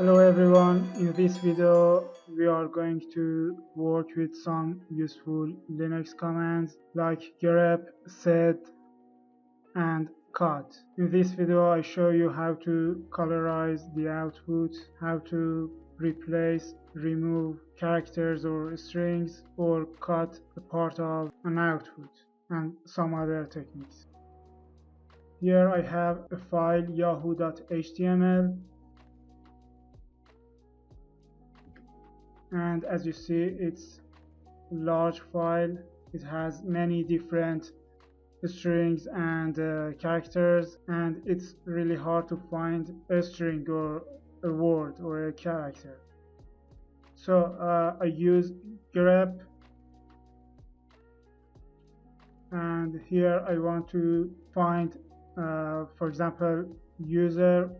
Hello everyone, in this video we are going to work with some useful Linux commands like grep, set, and cut. In this video I show you how to colorize the output, how to replace, remove characters or strings, or cut a part of an output, and some other techniques. Here I have a file yahoo.html, and as you see it's a large file. It has many different strings and characters, and it's really hard to find a string or a word or a character. So I use grep, and here I want to find for example user,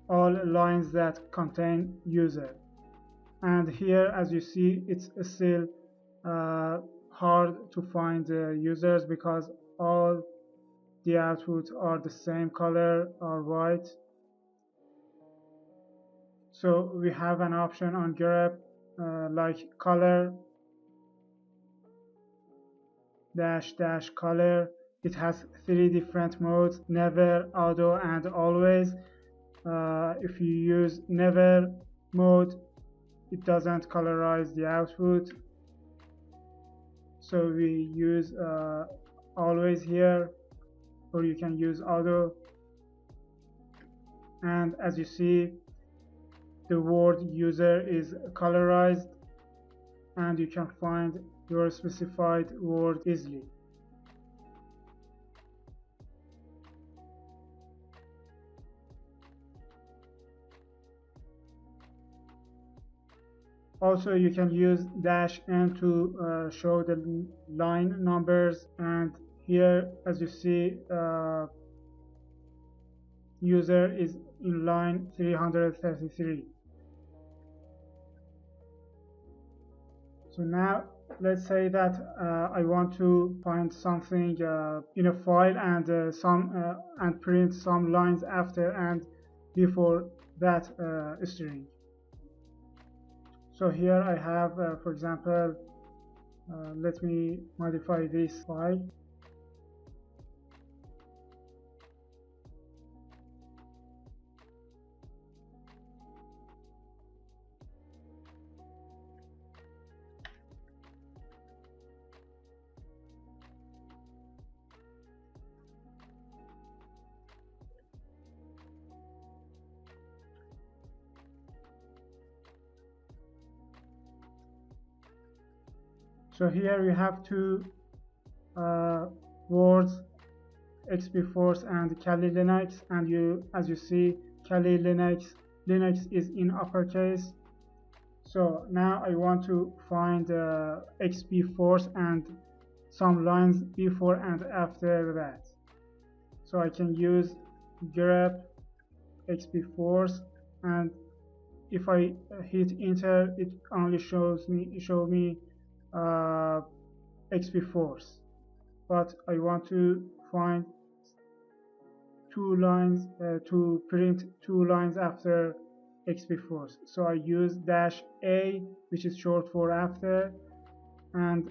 all lines that contain user. And here as you see it's still hard to find users because all the outputs are the same color or white. So we have an option on grep like color dash dash color. It has three different modes: never, auto, and always. If you use never mode, it doesn't colorize the output, so we use always here, or you can use auto. And as you see, the word user is colorized, and you can find your specified word easily. Also, you can use -n to show the line numbers, and here as you see user is in line 333. So now let's say that I want to find something in a file and and print some lines after and before that string. So here I have for example, let me modify this file. So here we have two words, XBFORCE and Kali Linux, and as you see, Kali Linux is in uppercase. So now I want to find XBFORCE and some lines before and after that. So I can use grep XBFORCE, and if I hit enter, it only show me XBFORCE, but I want to find two lines to print two lines after XBFORCE. So I use -a, which is short for after, and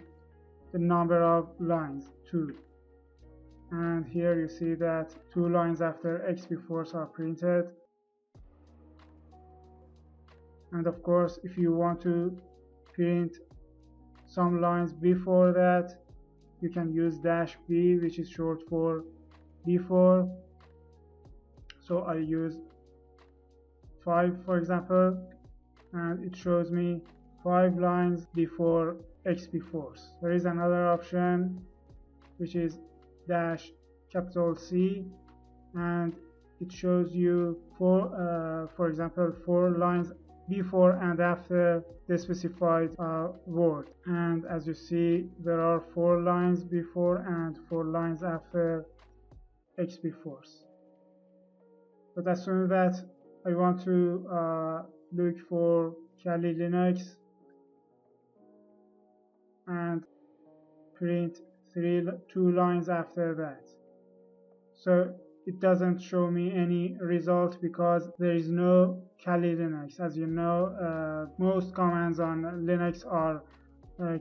the number of lines 2. And here you see that two lines after XBFORCE are printed. And of course, if you want to print some lines before that, you can use -b, which is short for before. So I use 5 for example, and it shows me 5 lines before XBFORCE. There is another option which is -C, and it shows you for example 4 lines before and after the specified word. And as you see, there are 4 lines before and 4 lines after XBFORCE. But as soon as that I want to look for Kali Linux and print 2 lines after that. So it doesn't show me any result because there is no Kali Linux. As you know, most commands on Linux are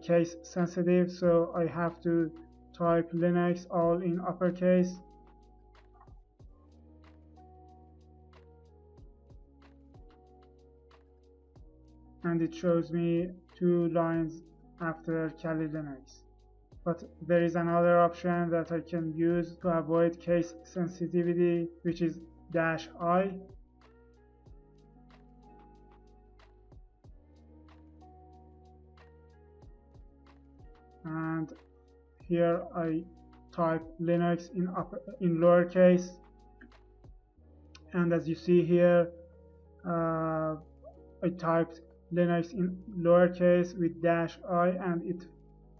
case sensitive, so I have to type Linux all in uppercase. And it shows me 2 lines after Kali Linux. But there is another option that I can use to avoid case sensitivity, which is -I. And here I type Linux in lowercase, and as you see here, I typed Linux in lowercase with -I, and it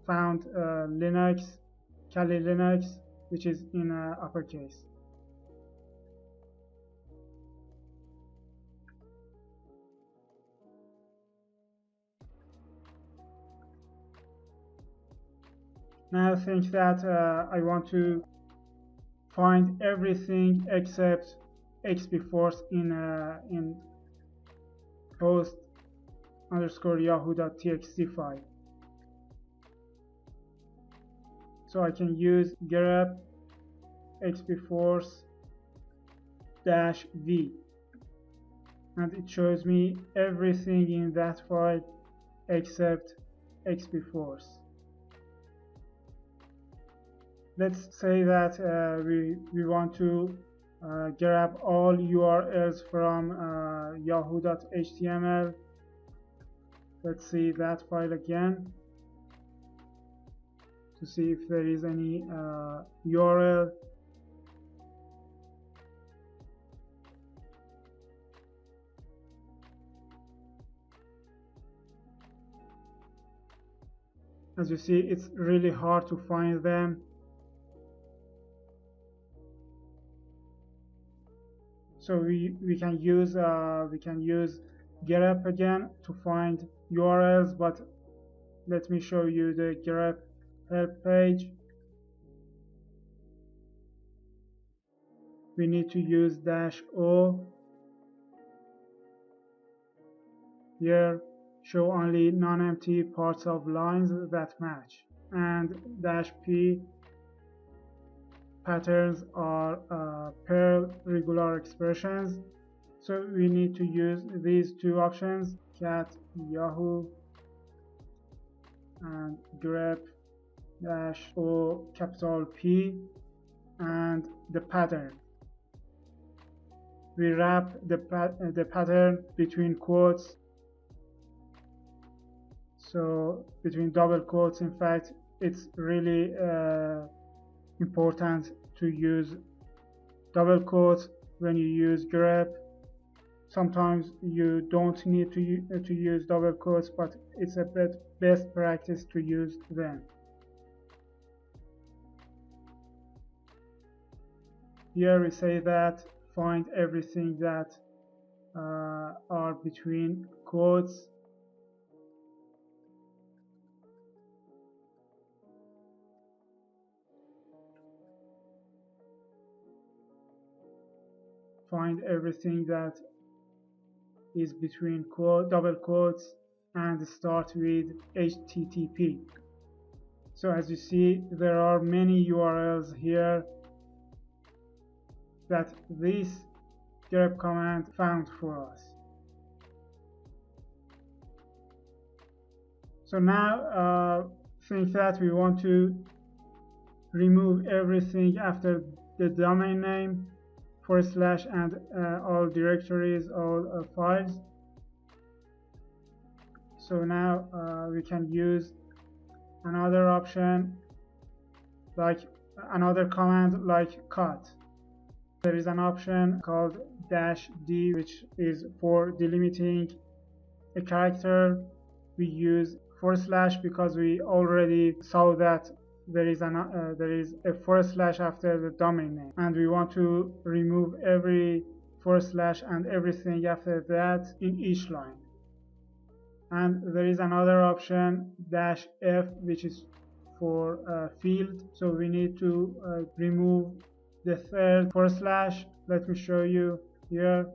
found Linux, Kali Linux, which is in uppercase. Now think that I want to find everything except XBFORCE in host_yahoo.txt file. So I can use grep XBFORCE-v, and it shows me everything in that file except XBFORCE. Let's say that we want to grab all URLs from yahoo.html. Let's see that file again to see if there is any URL. As you see, it's really hard to find them. So we can use grep again to find URLs, but let me show you the grep help page. We need to use -O. Here, show only non-empty parts of lines that match, and -P, patterns are Perl regular expressions. So we need to use these 2 options, cat yahoo and grep -O capital P, and the pattern. We wrap the pattern between quotes, so between double quotes. In fact, it's really important to use double quotes when you use grep. Sometimes you don't need to use double quotes, but it's a best practice to use them. Here we say that find everything that are between quotes. Find everything that is between double quotes and start with HTTP. So as you see, there are many URLs here that this grep command found for us. So now think that we want to remove everything after the domain name, / and all directories, all files. So now we can use another option, like another command like cut. There is an option called -D, which is for delimiting a character. We use / because we already saw that there is a / after the domain name, and we want to remove every / and everything after that in each line. And there is another option -F, which is for field. So we need to remove the third forward slash. Let me show you here.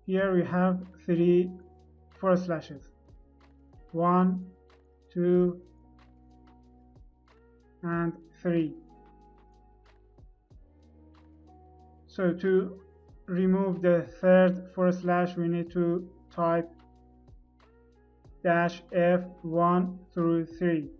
Here we have 3 forward slashes. 1, 2, and 3. So to remove the third forward slash, we need to type -F1 through 3.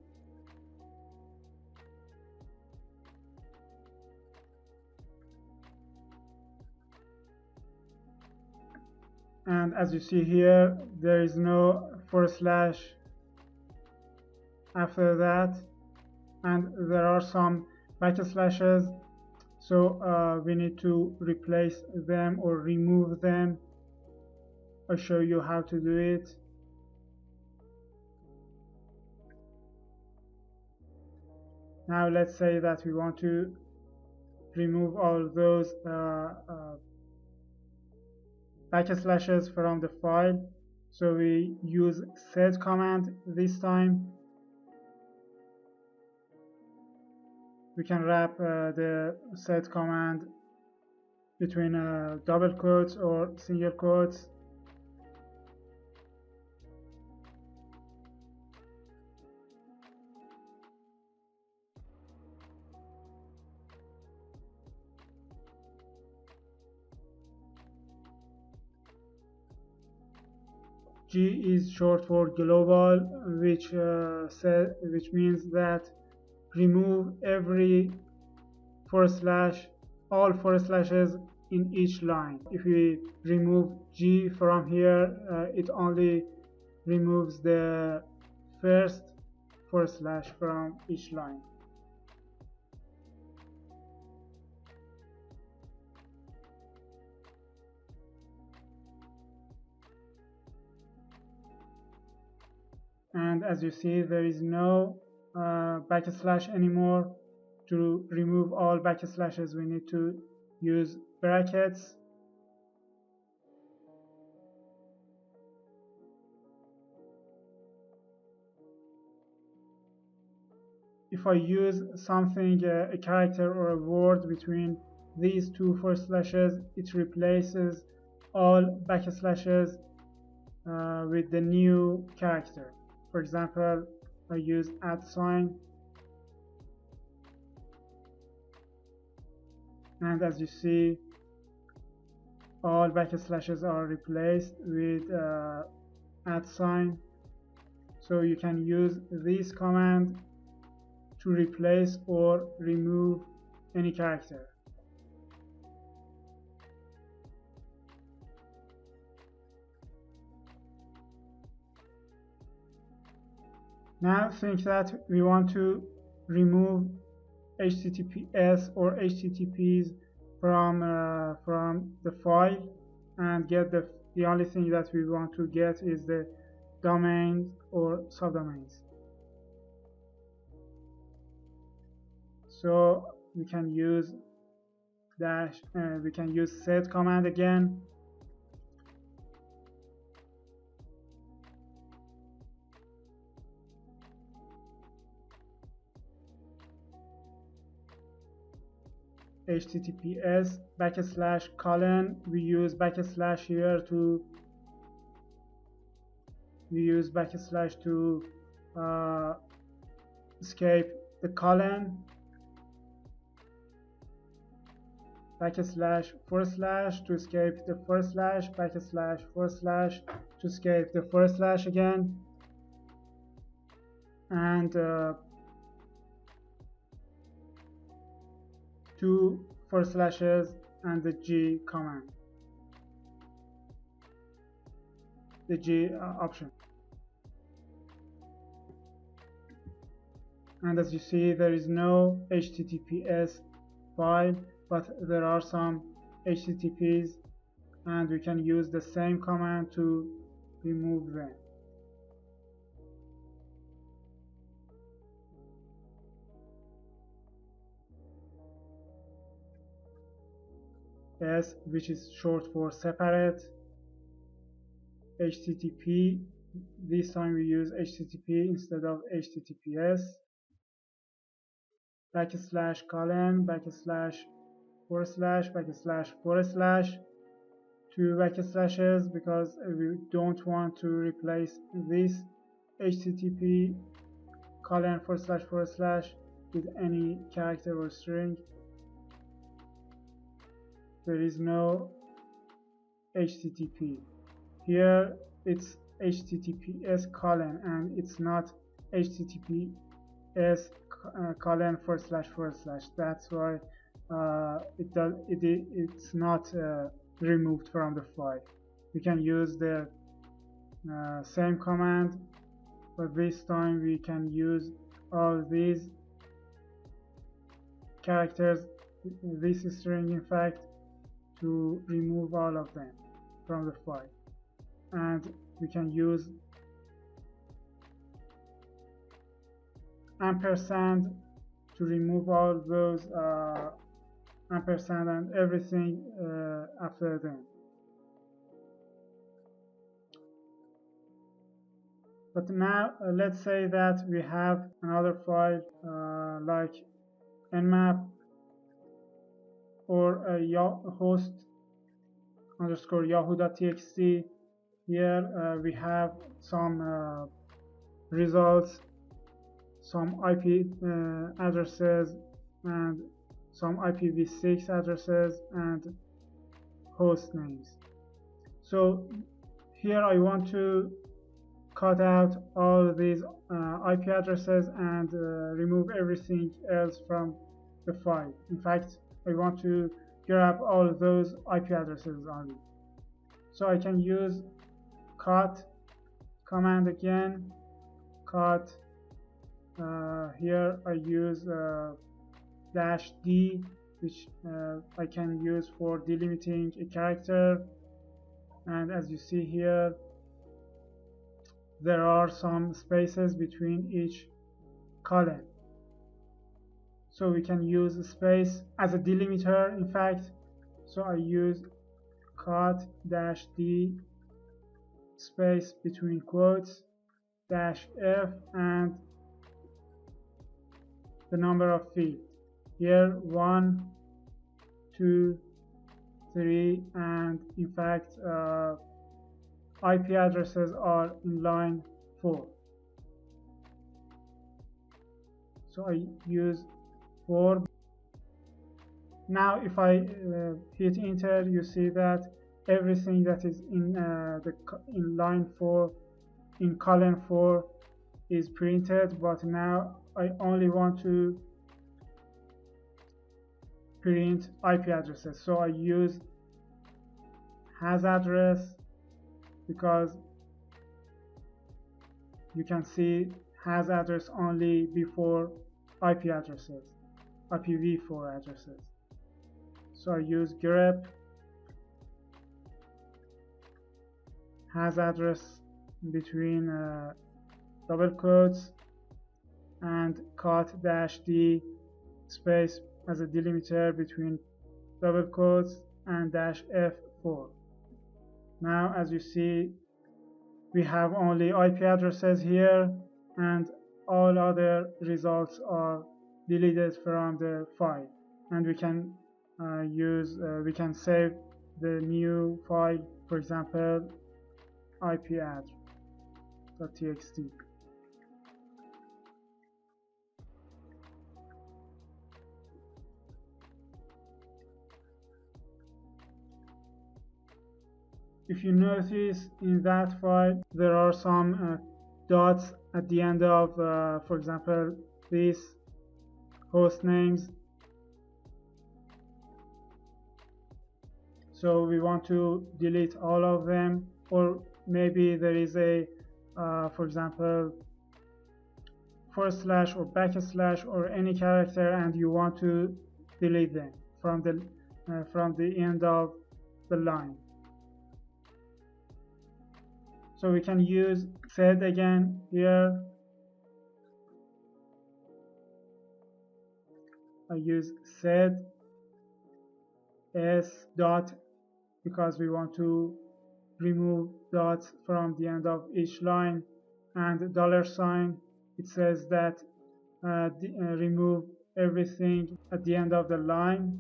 And as you see here, there is no forward slash after that, and there are some backslashes, so we need to replace them or remove them. I'll show you how to do it. Now let's say that we want to remove all those backslashes from the file, so we use set command this time. We can wrap the set command between double quotes or single quotes. G is short for global, which means that remove every forward slash, all forward slashes in each line. If we remove G from here, it only removes the first forward slash from each line. And as you see, there is no backslash anymore. To remove all backslashes, we need to use brackets. If I use something, a character or a word between these two forward slashes, it replaces all backslashes with the new character. For example, I use @, and as you see, all backslashes are replaced with @. So you can use this command to replace or remove any character. Now think that we want to remove HTTPS or HTTPs from the file, and get the only thing that we want to get is the domains or subdomains. So we can use set command again. HTTPS /:, we use backslash here to escape the colon, // to escape the first slash, // to escape the first slash again, and 2 forward slashes and the G command, the G option. And as you see, there is no HTTPS file, but there are some HTTPs, and we can use the same command to remove them. S, which is short for separate. HTTP, this time we use HTTP instead of HTTPS. Backslash colon, backslash forward slash, backslash forward slash, two backslashes because we don't want to replace this HTTP colon forward slash with any character or string. There is no HTTP. Here it's HTTPS colon and it's not HTTPS colon forward slash. That's why it's not removed from the file. We can use the same command, but this time we can use all these characters, this string in fact, to remove all of them from the file. And we can use ampersand to remove all those ampersand and everything after them. But now let's say that we have another file like nmap or a host underscore yahoo.txt. Here we have some results, some IP addresses, and some IPv6 addresses and host names. So here I want to cut out all these IP addresses and remove everything else from the file. In fact, I want to grab all those IP addresses only. So I can use cut command again, cut. Here I use -d, which I can use for delimiting a character, and as you see here there are some spaces between each column, so we can use space as a delimiter in fact. So I use cut -d space between quotes -f and the number of fields. Here 1, 2, 3, and in fact IP addresses are in line 4. So I use 4. Now if I hit enter, you see that everything that is in line 4, in column 4, is printed, but now I only want to print IP addresses. So I use has address because you can see has address only before IP addresses, IPv4 addresses. So I use grep has address between double quotes and cut -d space as a delimiter between double quotes and -f4. Now as you see we have only IP addresses here and all other results are deleted from the file, and we can we can save the new file, for example ipadd.txt. If you notice in that file there are some dots at the end of for example these host names. So we want to delete all of them, or maybe there is a for example forward slash or backslash or any character and you want to delete them from the end of the line. So we can use sed again here. I use sed s dot, because we want to remove dots from the end of each line, and dollar sign, it says that remove everything at the end of the line.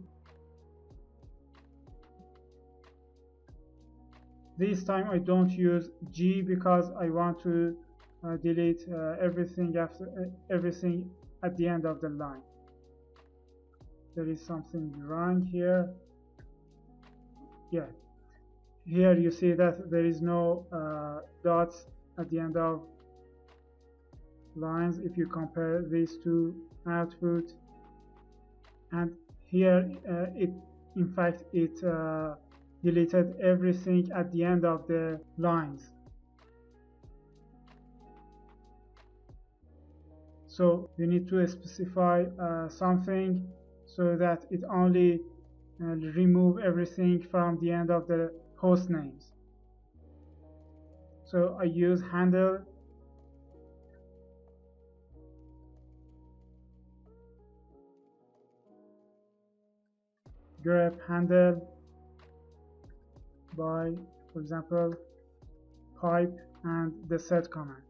This time I don't use G because I want to delete everything everything at the end of the line. There is something wrong here. Yeah, here you see that there is no dots at the end of lines if you compare these two output, and here it in fact it deleted everything at the end of the lines. So you need to specify something so that it only remove everything from the end of the host names. So I use handle grep handle by, for example, pipe and the set command.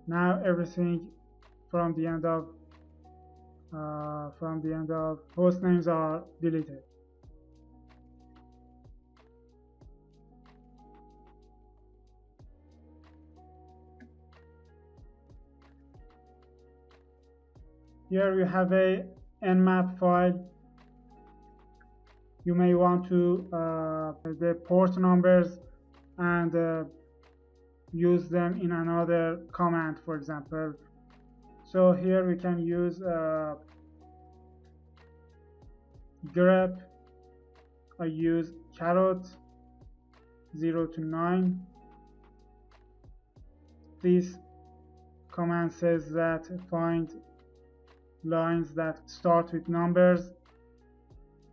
Now everything from the end of host names are deleted. Here we have a nmap file. You may want to the port numbers and use them in another command, for example. So here we can use grep. I use caret 0 to 9. This command says that find lines that start with numbers,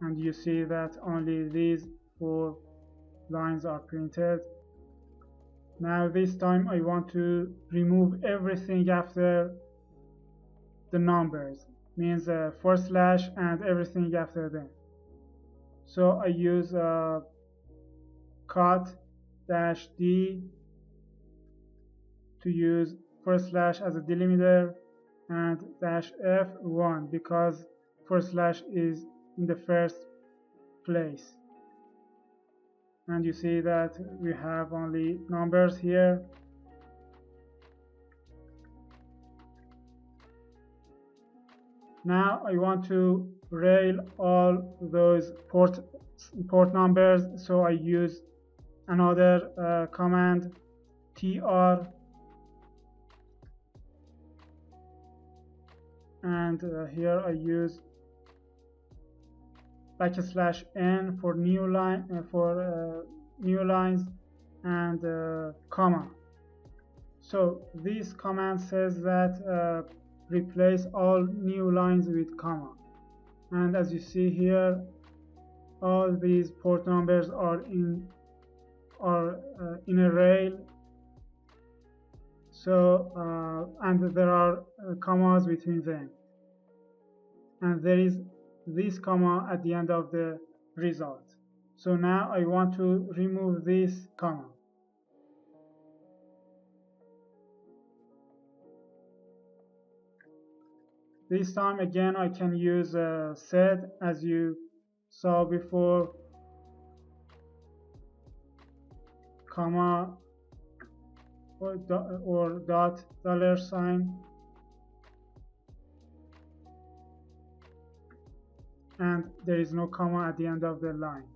and you see that only these 4 lines are printed. Now this time I want to remove everything after the numbers, means forward slash and everything after them. So I use cut -d to use forward slash as a delimiter, and -f1 because forward slash is in the first place. And you see that we have only numbers here. Now I want to rail all those port numbers, so I use another command tr, and here I use \n for new line new lines, and comma. So this command says that replace all new lines with comma, and as you see here, all these port numbers are in a rail. So and there are commas between them, and there is this comma at the end of the result. So now I want to remove this comma. This time again I can use set as you saw before, comma or dot dollar sign, and there is no comma at the end of the line.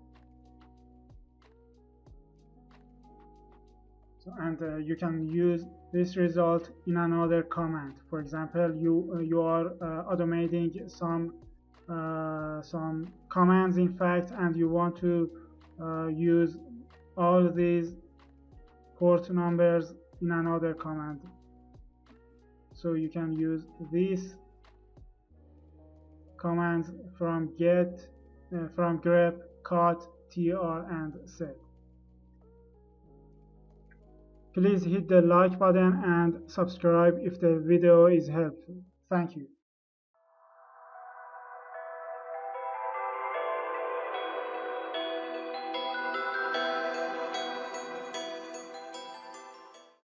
So, and you can use this result in another command. For example, you are automating some commands in fact, and you want to use all these port numbers in another command. So you can use these commands from get, from grep, cut, tr, and set. Please hit the like button and subscribe if the video is helpful. Thank you.